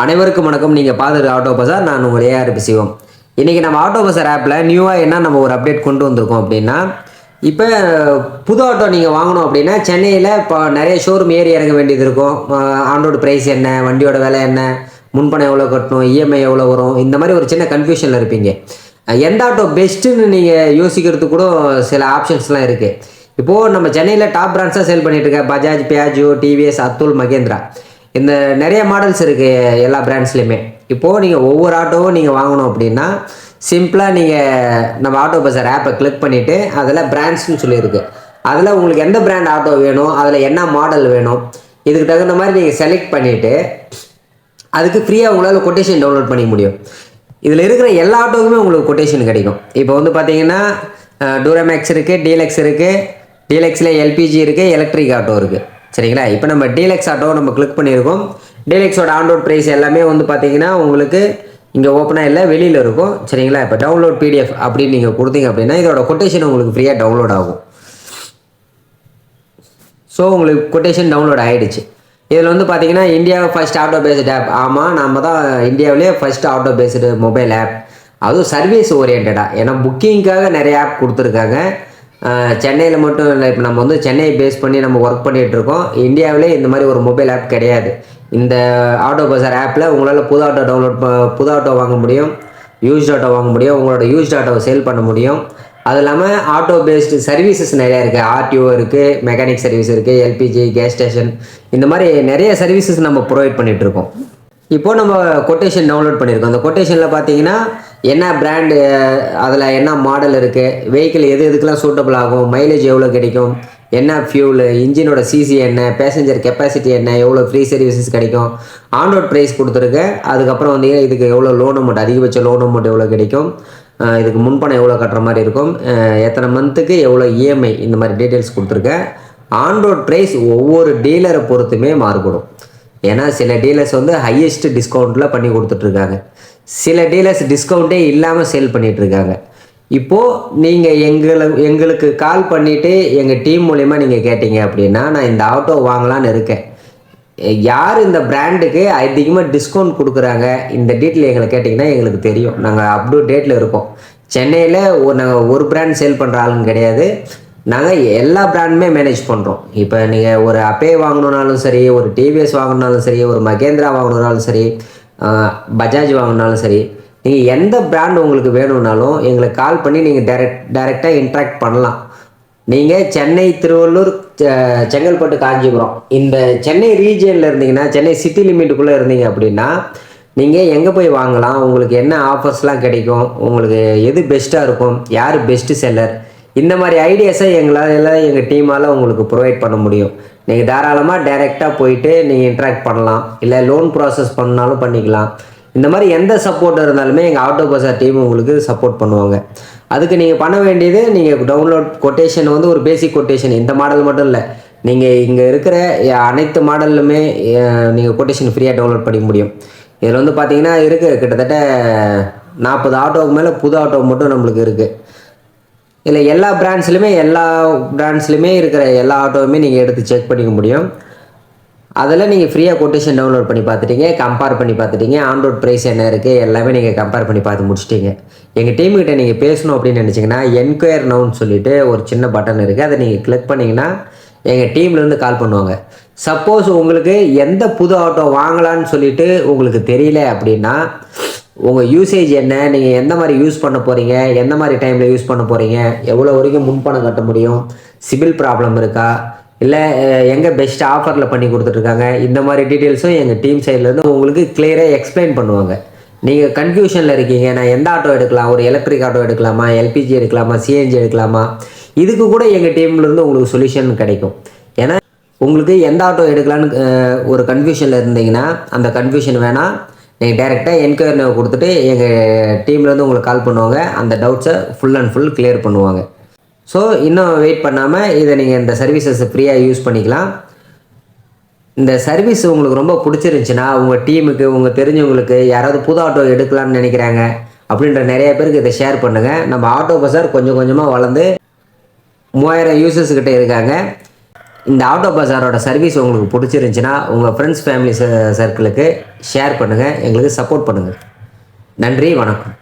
அனைவருக்கும் வணக்கம். நீங்கள் பார்த்துட்டு ஆட்டோ பஸார். நான் உங்கள் ஏஆர்பி சிவம். இன்றைக்கி நம்ம ஆட்டோ பஸார் ஆப்பில் நியூவாக என்ன நம்ம ஒரு அப்டேட் கொண்டு வந்திருக்கோம் அப்படின்னா, இப்போ புது ஆட்டோ நீங்கள் வாங்கணும் அப்படின்னா சென்னையில் இப்போ நிறைய ஷோரூம் ஏறி இறங்க வேண்டியது இருக்கும். ஆண்டோட ப்ரைஸ் என்ன, வண்டியோட விலை என்ன, முன்பணம் எவ்வளோ கட்டணும், இஎம்ஐ எவ்வளோ வரும், இந்த மாதிரி ஒரு சின்ன கன்ஃபியூஷனில் இருப்பீங்க. எந்த ஆட்டோ பெஸ்ட்டுன்னு நீங்கள் யோசிக்கிறதுக்கு கூட சில ஆப்ஷன்ஸ்லாம் இருக்குது. இப்போது நம்ம சென்னையில் டாப் பிராண்ட்ஸாக சேல் பண்ணிட்டு இருக்க பஜாஜ், பியாஜோ, டிவிஎஸ், அத்துல், மகேந்திரா, இந்த நிறைய மாடல்ஸ் இருக்குது எல்லா பிராண்ட்ஸ்லையுமே. இப்போது நீங்கள் ஒவ்வொரு ஆட்டோவும் நீங்கள் வாங்கணும் அப்படின்னா சிம்பிளாக நீங்கள் நம்ம ஆட்டோ பஸார் ஆப்பை கிளிக் பண்ணிவிட்டு அதில் பிராண்ட்ஸ்னு சொல்லியிருக்கு. அதில் உங்களுக்கு எந்த பிராண்ட் ஆட்டோ வேணும், அதில் என்ன மாடல் வேணும், இதுக்கு தகுந்த மாதிரி நீங்கள் செலக்ட் பண்ணிவிட்டு அதுக்கு ஃப்ரீயாக உங்களால் கொட்டேஷன் டவுன்லோட் பண்ணிக்க முடியும். இதில் இருக்கிற எல்லா ஆட்டோவுக்குமே உங்களுக்கு கொட்டேஷன் கிடைக்கும். இப்போ வந்து பார்த்தீங்கன்னா டூரமேக்ஸ் இருக்குது, டீலக்ஸ் இருக்குது, டீலக்ஸில் எல்பிஜி இருக்குது, எலக்ட்ரிக் ஆட்டோ இருக்குது. சரிங்களா? இப்போ நம்ம டீலக்ஸ் ஆட்டோவை நம்ம கிளிக் பண்ணியிருக்கோம். டீலக்ஸோட ஆன்ரோட் ப்ரைஸ் எல்லாமே வந்து பார்த்தீங்கன்னா உங்களுக்கு இங்கே ஓப்பனாக இல்லை, வெளியில் இருக்கும். சரிங்களா? இப்போ டவுன்லோட் பிடிஎஃப் அப்படின்னு நீங்கள் கொடுத்தீங்க அப்படின்னா இதோட கொட்டேஷன் உங்களுக்கு ஃப்ரீயாக டவுன்லோட் ஆகும். ஸோ உங்களுக்கு கொட்டேஷன் டவுன்லோட் ஆகிடுச்சு. இதில் வந்து பார்த்தீங்கன்னா India first auto based app. ஆமாம், நம்ம தான் இந்தியாவிலே first auto based mobile app. அதுவும் சர்வீஸ் ஓரியன்டாக. ஏன்னா புக்கிங்காக நிறைய ஆப் கொடுத்துருக்காங்க. சென்னையில் மட்டும் இல்லை, இப்போ நம்ம வந்து சென்னையை பேஸ் பண்ணி நம்ம ஒர்க் பண்ணிகிட்ருக்கோம். இந்தியாவிலே இந்த மாதிரி ஒரு மொபைல் ஆப் கிடையாது. இந்த ஆட்டோ பஸார் ஆப்பில் உங்களால் புது ஆட்டோ வாங்க முடியும், யூஸ்ட் ஆட்டோ வாங்க முடியும், உங்களோட யூஸ்ட் ஆட்டோவை சேல் பண்ண முடியும். அது இல்லாமல் ஆட்டோ பேஸ்டு சர்வீசஸ் நிறையா இருக்குது. ஆர்டிஓ இருக்குது, மெக்கானிக் சர்வீஸ் இருக்குது, எல்பிஜி, கேஸ் ஸ்டேஷன், இந்த மாதிரி நிறைய சர்வீசஸ் நம்ம ப்ரொவைட் பண்ணிகிட்ருக்கோம். இப்போது நம்ம கொட்டேஷன் டவுன்லோட் பண்ணியிருக்கோம். அந்த கொட்டேஷனில் பார்த்தீங்கன்னா என்ன பிராண்டு, அதில் என்ன மாடல் இருக்குது, வெஹிக்கிள் எதுக்கெல்லாம் சூட்டபிள் ஆகும், மைலேஜ் எவ்வளோ கிடைக்கும், என்ன ஃபியூல், இன்ஜினோட சிசி என்ன, பேசஞ்சர் கெப்பாசிட்டி என்ன, எவ்வளோ ஃப்ரீ சர்வீசஸ் கிடைக்கும், ஆன்ரோட் ப்ரைஸ் கொடுத்துருக்கேன். அதுக்கப்புறம் வந்தீங்கன்னா இதுக்கு எவ்வளோ லோன் அமௌண்ட், அதிகபட்ச லோன் அமௌண்ட் எவ்வளோ கிடைக்கும், இதுக்கு முன்பணம் எவ்வளோ கட்டுற மாதிரி இருக்கும், எத்தனை மந்த்துக்கு எவ்வளோ இஎம்ஐ, இந்த மாதிரி டீட்டெயில்ஸ் கொடுத்துருக்கேன். ஆன்ரோட் ப்ரைஸ் ஒவ்வொரு டீலரை பொறுத்துமே மாறுபடும். ஏன்னா சில டீலர்ஸ் வந்து ஹையஸ்ட் டிஸ்கவுண்ட்டில் பண்ணி கொடுத்துட்ருக்காங்க, சில டீலர்ஸ் டிஸ்கவுண்ட்டே இல்லாமல் சேல் பண்ணிகிட்ருக்காங்க. இப்போது நீங்கள் எங்களுக்கு கால் பண்ணிவிட்டு எங்கள் டீம் மூலிமா நீங்கள் கேட்டீங்க அப்படின்னா, நான் இந்த ஆட்டோ வாங்கலான்னு இருக்கேன், யார் இந்த பிராண்டுக்கு அதிகமாக டிஸ்கவுண்ட் கொடுக்குறாங்க, இந்த டீட்டெயில் எங்களை கேட்டிங்கன்னா எங்களுக்கு தெரியும். நாங்கள் அப் டு டேட்டில் இருக்கோம். சென்னையில் நாங்கள் ஒரு பிராண்ட் சேல் பண்ணுற ஆளுங்க கிடையாது, நாங்கள் எல்லா பிராண்டுமே மேனேஜ் பண்ணுறோம். இப்போ நீங்கள் ஒரு அப்பே வாங்கணுன்னாலும் சரி, ஒரு டிவிஎஸ் வாங்கினாலும் சரி, ஒரு மகேந்திரா வாங்கணுன்னாலும் சரி, பஜாஜ் வாங்கினாலும் சரி, நீங்கள் எந்த பிராண்ட் உங்களுக்கு வேணும்னாலும் எங்களுக்கு கால் பண்ணி நீங்கள் டைரெக்டாக இன்ட்ராக்ட் பண்ணலாம். நீங்கள் சென்னை, திருவள்ளூர், செங்கல்பட்டு, காஞ்சிபுரம், இந்த சென்னை ரீஜியனில் இருந்தீங்கன்னா, சென்னை சிட்டி லிமிட்டுக்குள்ளே இருந்தீங்க அப்படின்னா நீங்கள் எங்கே போய் வாங்கலாம், உங்களுக்கு என்ன ஆஃபர்ஸ்லாம் கிடைக்கும், உங்களுக்கு எது பெஸ்ட்டாக இருக்கும், யார் பெஸ்ட்டு செல்லர், இந்த மாதிரி ஐடியாஸை எங்கள் டீமால் உங்களுக்கு ப்ரொவைட் பண்ண முடியும். நீங்கள் தாராளமாக டைரெக்டாக போயிட்டு நீங்கள் இன்ட்ராக்ட் பண்ணலாம், இல்லை லோன் ப்ராசஸ் பண்ணாலும் பண்ணிக்கலாம். இந்த மாதிரி எந்த சப்போர்ட் இருந்தாலுமே எங்கள் ஆட்டோ பஸார் டீம் உங்களுக்கு சப்போர்ட் பண்ணுவாங்க. அதுக்கு நீங்கள் பண்ண வேண்டியது, நீங்கள் டவுன்லோட் கொட்டேஷன் வந்து ஒரு பேசிக் கொட்டேஷன், இந்த மாடல் மட்டும் இல்லை, நீங்கள் இங்கே இருக்கிற அனைத்து மாடல்லுமே நீங்கள் கொட்டேஷன் ஃப்ரீயாக டவுன்லோட் பண்ணிக்க முடியும். இதில் வந்து பார்த்தீங்கன்னா இருக்குது கிட்டத்தட்ட 40 ஆட்டோவுக்கு மேலே புது ஆட்டோ மட்டும் நம்மளுக்கு இருக்குது. இல்லை எல்லா பிராண்ட்ஸ்லையுமே இருக்கிற எல்லா ஆட்டோவுமே நீங்கள் எடுத்து செக் பண்ணிக்க முடியும். அதில் நீங்கள் ஃப்ரீயாக கொட்டேஷன் டவுன்லோட் பண்ணி பார்த்துட்டீங்க, கம்பேர் பண்ணி பார்த்துட்டீங்க, ஆன்ரோட் ப்ரைஸ் என்ன இருக்குது எல்லாமே நீங்கள் கம்பேர் பண்ணி பார்த்து முடிச்சிட்டிங்க. எங்கள் டீமுக்கிட்ட நீங்கள் பேசணும் அப்படின்னு நினச்சிங்கன்னா என்கொயர் நவுன்னு சொல்லிவிட்டு ஒரு சின்ன பட்டன் இருக்குது, அதை நீங்கள் கிளிக் பண்ணிங்கன்னா எங்கள் டீம்லேருந்து கால் பண்ணுவாங்க. சப்போஸ் உங்களுக்கு எந்த புது ஆட்டோ வாங்கலான்னு சொல்லிட்டு உங்களுக்கு தெரியல அப்படின்னா, உங்கள் யூசேஜ் என்ன, நீங்கள் எந்த மாதிரி யூஸ் பண்ண போகிறீங்க, எந்த மாதிரி டைமில் யூஸ் பண்ண போகிறீங்க, எவ்வளோ வரைக்கும் முன்பணம் கட்ட முடியும், சிபில் ப்ராப்ளம் இருக்கா, இல்லை எங்கே பெஸ்ட் ஆஃபரில் பண்ணி கொடுத்துட்ருக்காங்க, இந்த மாதிரி டீட்டெயில்ஸும் எங்கள் டீம் சைட்லேருந்து உங்களுக்கு கிளியராக எக்ஸ்பிளைன் பண்ணுவாங்க. நீங்கள் கன்ஃபியூஷனில் இருக்கீங்க, நான் எந்த ஆட்டோ எடுக்கலாம், ஒரு எலக்ட்ரிக் ஆட்டோ எடுக்கலாமா, எல்பிஜி எடுக்கலாமா, சிஎன்ஜி எடுக்கலாமா, இதுக்கு கூட எங்கள் டீம்லேருந்து உங்களுக்கு சொல்யூஷன் கிடைக்கும். ஏன்னா உங்களுக்கு எந்த ஆட்டோ எடுக்கலான்னு ஒரு கன்ஃபியூஷனில் இருந்தீங்கன்னா அந்த கன்ஃபியூஷன் வேணாம், நீங்கள் டைரெக்டாக என்கொயரி கொடுத்துட்டு எங்கள் டீம்லேருந்து உங்களுக்கு கால் பண்ணுவாங்க, அந்த டவுட்ஸை ஃபுல் அண்ட் ஃபுல் கிளியர் பண்ணுவாங்க. ஸோ இன்னும் வெயிட் பண்ணாமல் இதை நீங்கள் இந்த சர்வீசஸை ஃப்ரீயாக யூஸ் பண்ணிக்கலாம். இந்த சர்வீஸ் உங்களுக்கு ரொம்ப பிடிச்சிருந்துச்சின்னா உங்கள் டீமுக்கு, உங்கள் தெரிஞ்சவங்களுக்கு, யாராவது புது ஆட்டோ எடுக்கலான்னு நினைக்கிறாங்க அப்படின்ற நிறைய பேருக்கு இதை ஷேர் பண்ணுங்கள். நம்ம ஆட்டோ பஸார் கொஞ்சம் கொஞ்சமாக வளர்ந்து 3000 யூசர்ஸ் கிட்டே இருக்காங்க. இந்த ஆட்டோ பஜாரோட சர்வீஸ் உங்களுக்கு பிடிச்சிருந்துச்சின்னா உங்கள் ஃப்ரெண்ட்ஸ் ஃபேமிலி சர்க்கிளுக்கு ஷேர் பண்ணுங்கள், எங்களுக்கு சப்போர்ட் பண்ணுங்கள். நன்றி, வணக்கம்.